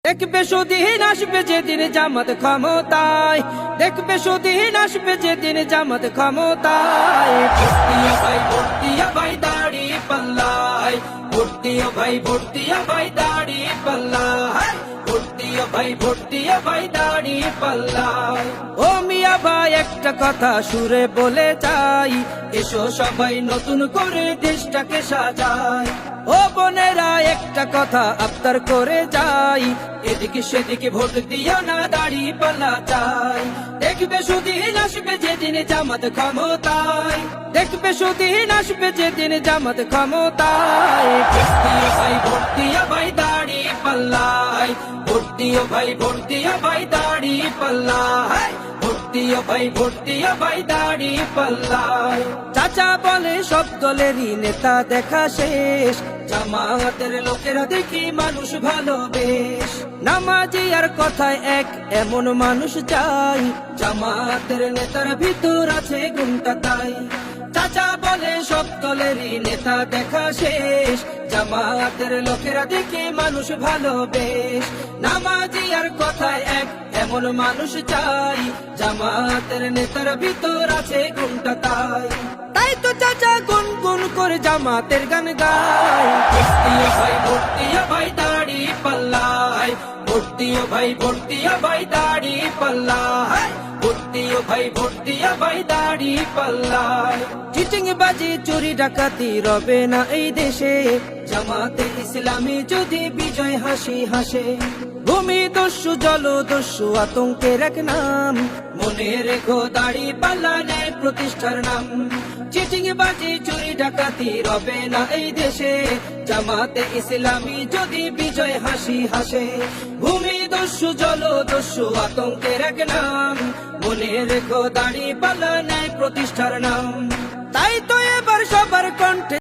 দেখবে সুদিন আসবে যেদিন জামাত ক্ষমতায়, দেখবে সুদিন আসবে যেদিন জামাত ক্ষমতায়। ভর্তিয়া ভাই ভর্তিয়া ভাই দাড়ি পাল্লায়, ভর্তিয়া ভাই ভর্তিয়া ভাই দাড়ি পাল্লায়, ভর্তিয়া ভাই ভর্তিয়া ভাই দাড়ি পাল্লায়। ও মিয়া ভাই একটা কথা সুরে বলে যাই, এসো সবাই নতুন করে দেশটাকে সাজায়। ও বোনেরা একটা কথা আবদার করে যাই, এদিকে সেদিকে ভোট দিও না, দাড়ি পাল্লা চাই। দেখবে সুদিন আসবে যেদিন জামাত ক্ষমতায়, দেখবে সুদিন আসবে যেদিন জামাত ক্ষমতায়। ভর্তিয়া ভাই ভর্তিয়া ভাই দাড়ি পাল্লায়, ভর্তিয়া ভাই ভর্তিয়া ভাই দাড়ি পাল্লায়, ভর্তিয়া ভাই ভর্তিয়া ভাই দাড়ি পাল্লায়। চাচা বলে সব দলেরই নেতা দেখা শেষ, জামাতের লোকেরা দেখি মানুষ ভালো বেশ। নামাজি আর কথায় এক এমন মানুষ চাই, জামাতের নেতার ভিতর আছে গুণটা তাই। চাচা বলে সব দলেরই নেতা দেখা শেষ, জামাতের লোকেরা দেখি মানুষ ভালো বেশ। নামাজি আর কথায় এক এমন মানুষ চাই, জামাতের নেতার ভিতর আছে গুণটা তাই। তাই তো চাচা গুনগুন করে জামাতের গান গায়। ভর্তিয়া ভাই ভর্তিয়া ভাই দাড়ি পাল্লায়, ভর্তিয়া ভাই ভর্তিয়া ভাই দাড়ি পাল্লায়, ভর্তিয়া ভাই ভর্তিয়া ভাই দাড়ি পাল্লায়। চিটিং বাজি চুরি ডাকাতি রবে না এই দেশে, জামাতে ইসলামী যদি বিজয় হাসি হাসে। ভূমি দস্যু জল দস্যু আতঙ্কের এক নাম, মনে রেখো দাড়ি পাল্লা ন্যায় প্রতিষ্ঠার নাম। চিটিং বাজি চুরি ডাকাতি রবে না এই দেশে, জামাতে ইসলামী যদি বিজয় হাসি হাসে। ভূমি দস্যু জল দস্যু আতঙ্কের এক নাম, মনে রেখো দাড়ি পাল্লা ন্যায় প্রতিষ্ঠার নাম। তাই তো এবার সবার কণ্ঠে